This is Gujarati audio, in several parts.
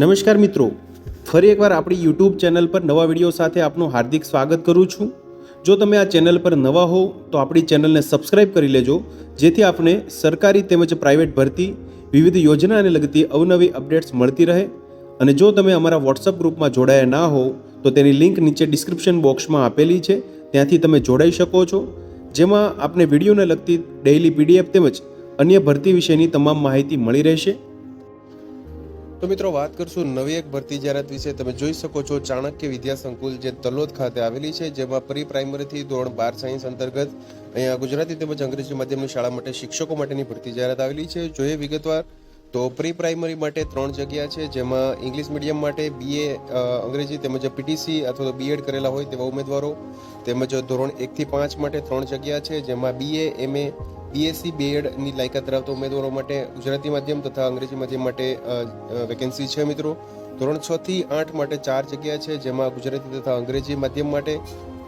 નમસ્કાર મિત્રો, ફરી એકવાર આપણી યુટ્યુબ ચેનલ પર નવા વિડીયો સાથે આપનું હાર્દિક સ્વાગત કરું છું। જો તમે આ ચેનલ પર નવા હો તો આપણી ચેનલને સબસ્ક્રાઇબ કરી લેજો, જેથી આપને સરકારી તેમજ પ્રાઇવેટ ભરતી વિવિધ યોજનાને લગતી અવનવી અપડેટ્સ મળતી રહે। અને જો તમે અમારા વોટ્સઅપ ગ્રુપમાં જોડાયા ના હો તો તેની લિંક નીચે ડિસ્ક્રિપ્શન બોક્સમાં આપેલી છે, ત્યાંથી તમે જોડાઈ શકો છો, જેમાં આપને વિડીયોને લગતી ડેઇલી પીડીએફ તેમજ અન્ય ભરતી વિશેની તમામ માહિતી મળી રહેશે। તો મિત્રો વાત કરશું નવી એક ભરતી જાહેરાત વિશે। તમે જોઈ શકો છો ચાણક્ય વિદ્યા સંકુલ જે તલોદ ખાતે આવેલી છે, જેમાં પ્રી પ્રાઇમરીથી ધોરણ 12 સાયન્સ અંતર્ગત અહીંયા ગુજરાતી તેમજ અંગ્રેજી માધ્યમની શાળા માટે શિક્ષકો માટેની ભરતી જાહેરાત આવેલી છે। જોઈએ વિગતવાર તો પ્રી પ્રાઇમરી માટે 3 જગ્યા છે, જેમાં ઇંગ્લિશ મીડિયમ માટે BA અંગ્રેજી તેમજ પીટીસી અથવા તો બીએડ કરેલા હોય તેવા ઉમેદવારો, તેમજ ધોરણ 1 થી 5 માટે 3 જગ્યા છે, જેમાં BA MA BSc બીએડની લાયકાત ધરાવતા ઉમેદવારો માટે ગુજરાતી માધ્યમ તથા અંગ્રેજી માધ્યમ માટે વેકેન્સી છે મિત્રો। ધોરણ 6 થી 8 માટે 4 જગ્યા છે, જેમાં ગુજરાતી તથા અંગ્રેજી માધ્યમ માટે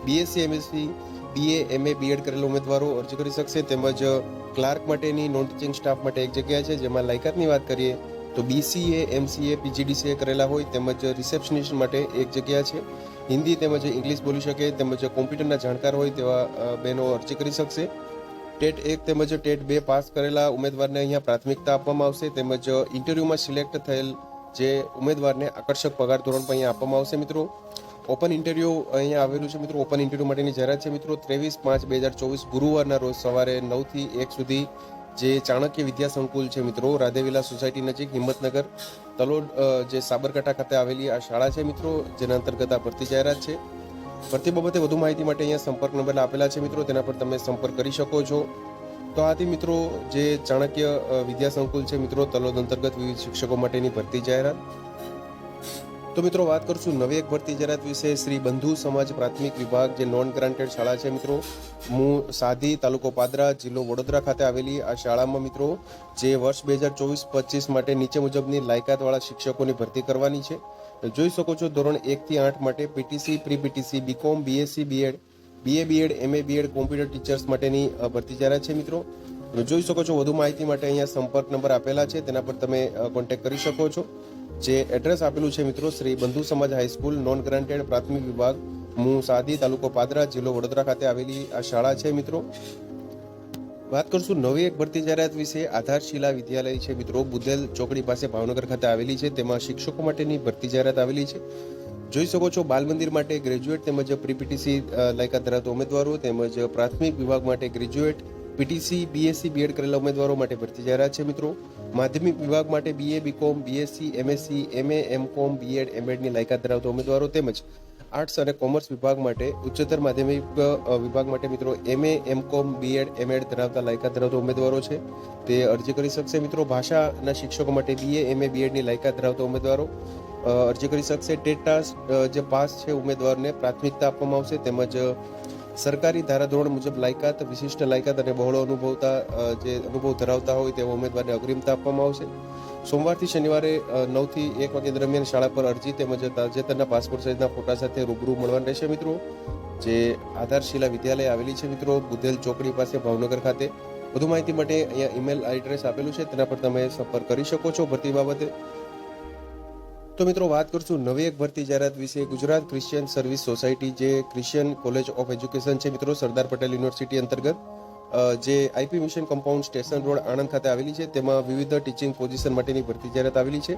BSc MSc BA MA BEd કરેલા ઉમેદવારો અરજી કરી શકશે, તેમજ ક્લાર્ક માટેની નોન ટીચિંગ સ્ટાફ માટે 1 જગ્યા છે, જેમાં લાયકાતની વાત કરીએ તો BCA MCA PGDCA કરેલા હોય, તેમજ રિસેપ્શનિસ્ટ માટે 1 જગ્યા છે। હિન્દી તેમજ ઇંગ્લિશ બોલી શકે તેમજ કોમ્પ્યુટરના જાણકાર હોય તેવા બહેનો અરજી કરી શકશે। ટેટ 1 તેમજ ટેટ 2 પાસ કરેલા ઉમેદવારને અહીંયા પ્રાથમિકતા આપવામાં આવશે, તેમજ ઇન્ટરવ્યુમાં સિલેક્ટ થયેલ જે ઉમેદવારને આકર્ષક પગાર ધોરણ પણ અહીંયા આપવામાં આવશે મિત્રો। ઓપન ઇન્ટરવ્યુ અહીંયા આવેલું છે મિત્રો। ઓપન ઇન્ટરવ્યુ માટેની જાહેરાત છે મિત્રો 23/5/2024 ગુરુવારના રોજ સવારે 9 થી 1 સુધી જે ચાણક્ય વિદ્યા સંકુલ છે મિત્રો, રાધેવિલા સોસાયટી નજીક હિંમતનગર તલોડ જે સાબરકાંઠા ખાતે આવેલી આ શાળા છે મિત્રો, જેના અંતર્ગત આ ભરતી જાહેરાત છે। ભરતી બાબતે વધુ માહિતી માટે અહીંયા સંપર્ક નંબર આપેલા છે મિત્રો, તેના પર તમે સંપર્ક કરી શકો છો। તો આથી મિત્રો જે ચાણક્ય વિદ્યા સંકુલ છે મિત્રો, તલોદ અંતર્ગત વિવિધ શિક્ષકો માટેની ભરતી જાહેરાત। તો મિત્રો વાત કરશું નવી એક ભરતી જાહેરાત વિશે। શ્રી બંધુ સમાજ પ્રાથમિક વિભાગ જે નોન ગ્રાન્ટેડ શાળા છે મિત્રો, મૂળ સાધી, તાલુકો પાદરા, જિલ્લો વડોદરા ખાતે આવેલી આ શાળામાં મિત્રો જે વર્ષ 2024-25 માટે નીચે મુજબની લાયકાતવાળા શિક્ષકોની ભરતી કરવાની છે। જોઈ શકો છો ધોરણ 1 થી 8 માટે PTC, pre PTC, BCom, BSc BEd, BA BEd, MA BEd, computer teachers માટેની ભરતી જાહેરાત છે મિત્રો। જોઈ શકો છો વધુ માહિતી માટે અહીંયા સંપર્ક નંબર આપેલા છે, તેના પર તમે કોન્ટેક્ટ કરી શકો છો। જે એડ્રેસ આપેલું છે મિત્રો શ્રી બંધુ સમાજ હાઈસ્કૂલ નોન ગ્રાન્ટેડ પ્રાથમિક વિભાગ મૂળ સાધી, તાલુકો પાદરા, જિલ્લો વડોદરા ખાતે આવેલી આ શાળા છે મિત્રો। વાત કરશું નવી એક ભરતી જાહેરાત વિશે। આધારશિલા વિદ્યાલય છે મિત્રો, બુધેલ ચોકડી પાસે ભાવનગર ખાતે આવેલી છે, તેમાં શિક્ષકો માટેની ભરતી જાહેરાત આવેલી છે। જોઈ શકો છો બાલ મંદિર માટે ગ્રેજ્યુએટ તેમજ પ્રી પીટીસી લાયકાત ધરાવતા ઉમેદવારો, તેમજ પ્રાથમિક વિભાગ માટે ગ્રેજ્યુએટ પીટીસી BSc બીએડ કરેલા ઉમેદવારો માટે ભરતી જાહેરાત છે મિત્રો। માધ્યમિક વિભાગ માટે BA BCom, BSc MSc MA MCOM BEd MAdની લાયકાત ધરાવતા ઉમેદવારો, તેમજ આર્ટ્સ અને કોમર્સ વિભાગ માટે ઉચ્ચતર માધ્યમિક વિભાગ માટે મિત્રો MA MCOM બીએડ MAd ધરાવતા લાયકાત ધરાવતા ઉમેદવારો છે તે અરજી કરી શકશે મિત્રો। ભાષાના શિક્ષકો માટે BA MA બીએડની લાયકાત ધરાવતા ઉમેદવારો અરજી કરી શકશે। ટેટ જે પાસ છે ઉમેદવારને પ્રાથમિકતા આપવામાં આવશે, તેમજ સરકારી ધારાધોરણ મુજબ લાયકાત, વિશિષ્ટ લાયકાત અને બહોળો અનુભવ ધરાવતા હોય તેવા ઉમેદવારને અગ્રિમતા આપવામાં આવશે। સોમવારથી શનિવારે 9 થી 1 વાગ્યા દરમિયાન શાળા પર અરજી તેમજ તાજેતરના પાસપોર્ટ સાઇઝના ફોટા સાથે રૂબરૂ મળવાનું રહેશે મિત્રો। જે આધારશિલા વિદ્યાલય આવેલી છે મિત્રો, બુધેલ ચોકડી પાસે ભાવનગર ખાતે। વધુ માહિતી માટે અહીંયા ઈમેલ એડ્રેસ આપેલું છે, તેના પર તમે સંપર્ક કરી શકો છો ભરતી બાબતે। તો મિત્રો વાત કરશું નવી એક ભરતી જાહેરાત વિશે। ગુજરાત ક્રિશ્ચિયન સર્વિસ સોસાયટી જે ક્રિશ્ચિયન કોલેજ ઓફ એજ્યુકેશન છે મિત્રો, સરદાર પટેલ યુનિવર્સિટી અંતર્ગત જે IP mission compound station road Anand ખાતે આવેલી છે, તેમાં વિવિધ ટીચિંગ પોઝિશન માટેની ભરતી જાહેરાત આવેલી છે।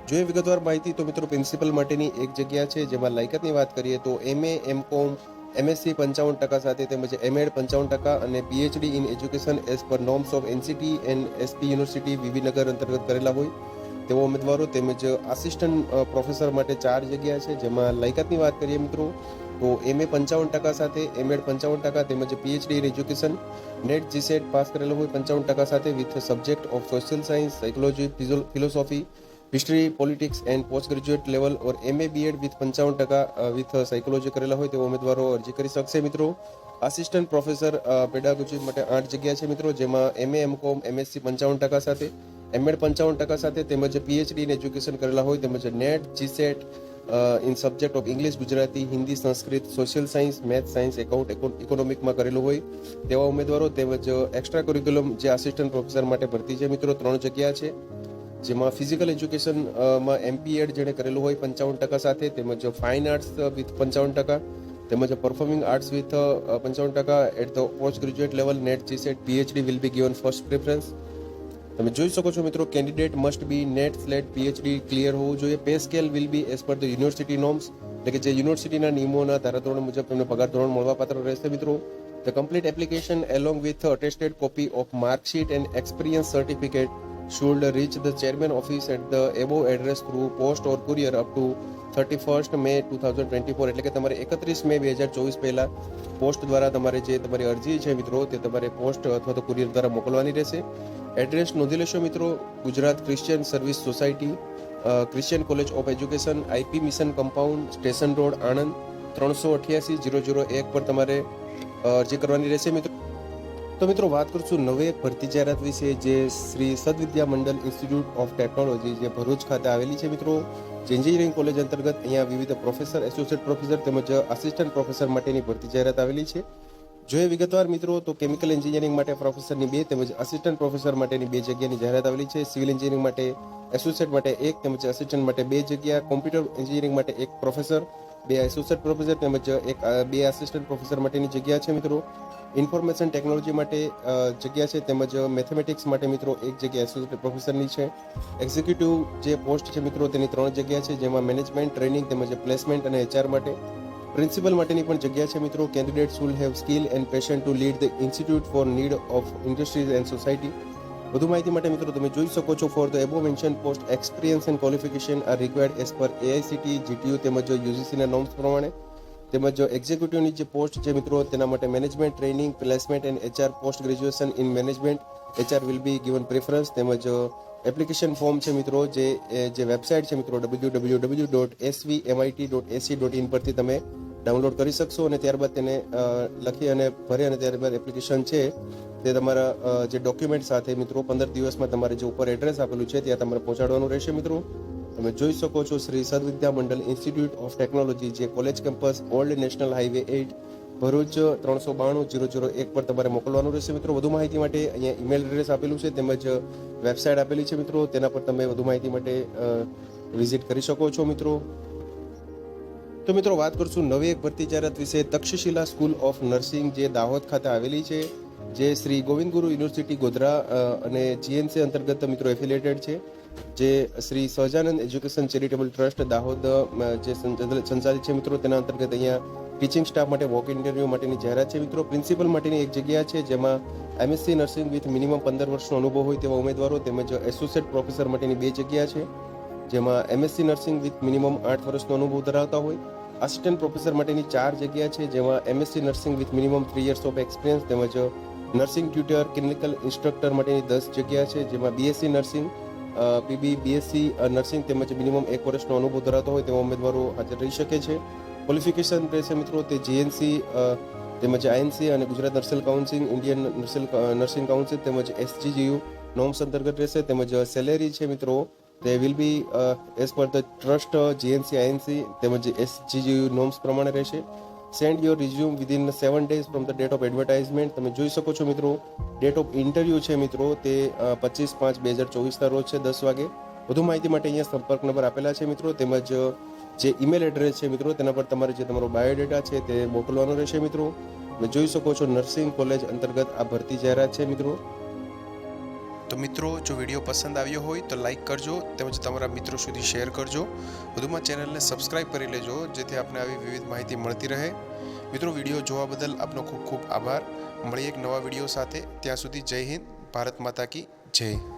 જોઈએ વિગતવાર માહિતી તો મિત્રો પ્રિન્સિપલ માટેની 1 જગ્યા છે, જેમાં લાયકાતની વાત કરીએ તો MA MCOM MSc 55% સાથે તેમજ MAd 55% અને PhD in education as per norms of NCT and SP university VV Nagar અંતર્ગત કરેલા હોય તેવા ઉમેદવારો, તેમજ આસિસ્ટન્ટ પ્રોફેસર માટે 4 જગ્યા છે, જેમાં લાયકાતની વાત કરીએ મિત્રો તો MA 55% સાથે MAd 55% તેમજ PhD in education net GSET pass કરેલો હોય 55% સાથે with subject of social science, psychology, philosophy, history, politics and post graduate level or MA B Ed with 55% with psychology કરેલા હોય તેવા ઉમેદવારો અરજી કરી શકશે મિત્રો। આસિસ્ટન્ટ પ્રોફેસર પેડાગોજી માટે 8 જગ્યા છે મિત્રો, જેમાં MA MCOM MSc 55% સાથે MAd 55% સાથે તેમજ PhD ઇન એજ્યુકેશન કરેલા હોય, તેમજ net GSET in subject of English, Gujarati, Hindi, Sanskrit, social science, math science, account, ઇકોનોમિકમાં કરેલું હોય તેવા ઉમેદવારો, તેમજ એક્સ્ટ્રા કરિક્યુલમ જે આસિસ્ટન્ટ પ્રોફેસર માટે ભરતી છે મિત્રો 3 જગ્યા છે। જેમાં ફિઝિકલ એજ્યુકેશનમાં MPEd જેણે કરેલું હોય 55% સાથે, તેમજ ફાઇન આર્ટ્સ વિથ 55%, તેમજ performing arts with 55%. At the post graduate level NET GCET PhD will be given first preference. તમે જોઈ શકો છો મિત્રો, candidate must be NET SLET PhD clear હોવું જોઈએ. Pay scale will be as per the university norms, એટલે કે જે યુનિવર્સિટીના નિયમોના ધારાધોરણ મુજબ તમને પગાર ધોરણ મળવાપાત્ર રહેશે મિત્રો. The complete application along with attested copy of marksheet and experience certificate should reach the chairman office at the above address through post or courier up to 31st May 2024. એટલે કે તમારે 31 મે 2024 પહેલા પોસ્ટ દ્વારા તમારે જે તમારી અરજી છે મિત્રો તે તમારે પોસ્ટ અથવા તો કુરિયર દ્વારા મોકલવાની રહેશે. એડ્રેસ નોંધી લેશો મિત્રો, Gujarat Christian service society, Christian college of education, IP mission compound, station road, Anand 388-001 પર તમારે અરજી કરવાની રહેશે મિત્રો. તો મિત્રો વાત કરશું નવી એક ભરતી જાહેરાત વિશે, જે શ્રી સદવિદ્યા મંડળ ઇન્સ્ટિટ્યૂટ ઓફ ટેકનોલોજી જે ભરૂચ ખાતે આવેલી છે મિત્રો. જે એન્જિનિયરિંગ કોલેજ અંતર્ગત અહીંયા વિવિધ પ્રોફેસર, એસોસિએટ પ્રોફેસર તેમજ આસિસ્ટન્ટ પ્રોફેસર માટેની ભરતી જાહેરાત આવેલી છે. જોઈએ વિગતવાર મિત્રો તો કેમિકલ એન્જિનિયરિંગ માટે પ્રોફેસરની 2 તેમજ આસિસ્ટન્ટ પ્રોફેસર માટેની 2 જગ્યાની જાહેરાત આવેલી છે. સિવિલ એન્જિનિયરિંગ માટે એસોસિએટ માટે 1 તેમજ આસિસ્ટન્ટ માટે 2 જગ્યા. કોમ્પ્યુટર એન્જિનિયરિંગ માટે 1 પ્રોફેસર, 2 એસોસિએટ પ્રોફેસર તેમજ 2 આસિસ્ટન્ટ પ્રોફેસર માટેની જગ્યા છે મિત્રો. ઇન્ફોર્મેશન ટેકનોલોજી માટે જગ્યા છે, તેમજ મેથેમેટિક્સ માટે મિત્રો 1 જગ્યા એસોસિએટ પ્રોફેસરની છે. એક્ઝિક્યુટિવ જે પોસ્ટ છે મિત્રો તેની 3 જગ્યા છે, જેમાં મેનેજમેન્ટ ટ્રેનિંગ તેમજ પ્લેસમેન્ટ અને HR માટે. પ્રિન્સિપલ માટેની પણ જગ્યા છે મિત્રો. Candidates will have skill and passion to lead the institute for need of industries and society. વધુ માહિતી માટે મિત્રો તમે જોઈ શકો છો, for the above mention post experience and qualification are required as per AICTE, GTU તેમજ UGCના નોર્મ્સ પ્રમાણે. તેમજ એક્ઝિક્યુટિવની જે પોસ્ટ છે મિત્રો તેના માટે management training, placement and HR, post graduation in management, HR will be given preference. તેમજ એપ્લિકેશન ફોર્મ છે મિત્રો, જે વેબસાઇટ છે મિત્રો www.svmit.ac.in પરથી તમે ડાઉનલોડ કરી શકશો અને ત્યારબાદ તેને લખી અને ભરી અને ત્યારબાદ એપ્લિકેશન છે તે તમારા જે ડોક્યુમેન્ટ સાથે મિત્રો 15 દિવસમાં તમારે જે ઉપર એડ્રેસ આપેલું છે ત્યાં તમારે પહોંચાડવાનું રહેશે મિત્રો. તમે જોઈ શકો છો શ્રી સદવિદ્યા મંડળ ઇન્સ્ટિટ્યૂટ ઓફ ટેકનોલોજી, જે college campus, old national highway 8, Bharuch 392-001 પર તમારે મોકલવાનું રહેશે મિત્રો. વધુ માહિતી માટે અહીંયા ઈમેલ એડ્રેસ આપેલું છે તેમજ વેબસાઇટ આપેલી છે મિત્રો, તેના પર તમે વધુ માહિતી માટે વિઝિટ કરી શકો છો મિત્રો. તો મિત્રો વાત કરશું નવી એક ભરતી જાહેરાત વિશે. તક્ષશિલા સ્કૂલ ઓફ નર્સિંગ જે દાહોદ ખાતે આવેલી છે, જે શ્રી ગોવિંદ ગુરુ યુનિવર્સિટી ગોધરા અને GNC અંતર્ગત મિત્રો એફિલિએટેડ છે. જે Shri Sahajanand education charitable trust Dahod જે સંચાલિત છે મિત્રો, તેના અંતર્ગત અહીંયા ટીચિંગ સ્ટાફ માટે વોક ઇન્ટરવ્યૂ માટેની જાહેરાત છે મિત્રો. પ્રિન્સિપલ માટેની 1 જગ્યા છે, જેમાં MSc નર્સિંગ વિથ મિનિમમ 15 વર્ષનો અનુભવ હોય તેવા ઉમેદવારો, તેમજ એસોસિએટ પ્રોફેસર માટેની 2 જગ્યા છે, જેમાં MSc નર્સિંગ વિથ મિનિમમ 8 વર્ષનો અનુભવ ધરાવતા હોય. આસિસ્ટન્ટ પ્રોફેસર માટેની 4 જગ્યા છે, જેમાં MSc nursing with minimum 3 years of experience, તેમજ નર્સિંગ ટ્યુટર, ક્લિનિકલ ઇન્સ્ટ્રક્ટર માટેની 10 જગ્યા છે, જેમાં BSc nursing, PB, BSc nursing તેમજ મિનિમમ 1 વર્ષનો અનુભવ ધરાવતો હોય તેવા ઉમેદવારો હાજર રહી શકે છે. ક્વોલિફિકેશન રહેશે મિત્રો તે GNC તેમજ INC અને Gujarat nursing council, Indian nursing council તેમજ SGGU નોર્મ્સ અંતર્ગત રહેશે. તેમજ સેલેરી છે મિત્રો તે will be as per the trust, GNC, INC તેમજ SGGU નોર્મ્સ પ્રમાણે રહેશે. Send your resume within 7 days from the date of advertisement. તમે જોઈ શકો છો મિત્રો, ડેટ ઓફ ઇન્ટરવ્યૂ છે મિત્રો તે 25/5/2024 રોજ છે 10 વાગે. વધુ માહિતી માટે અહીંયા સંપર્ક નંબર આપેલા છે મિત્રો, તેમજ જે ઈમેલ એડ્રેસ છે મિત્રો તેના પર તમારે જે તમારો બાયોડેટા છે તે મોકલવાનો રહેશે મિત્રો. તમે જોઈ શકો છો નર્સિંગ કોલેજ અંતર્ગત આ ભરતી જાહેરાત છે મિત્રો. તો મિત્રો જો વિડીયો પસંદ આવ્યો હોય તો લાઇક કરજો, તેમજ તમારા મિત્રો સુધી શેર કરજો. વધુમાં ચેનલને સબસ્ક્રાઇબ કરી લેજો, જેથી આપને આવી વિવિધ માહિતી મળતી રહે. મિત્રો વિડીયો જોવા બદલ આપનો ખૂબ ખૂબ આભાર. મળીએ એક નવા વિડીયો સાથે. ત્યાં સુધી જય હિન્દ, ભારત માતા કી જય.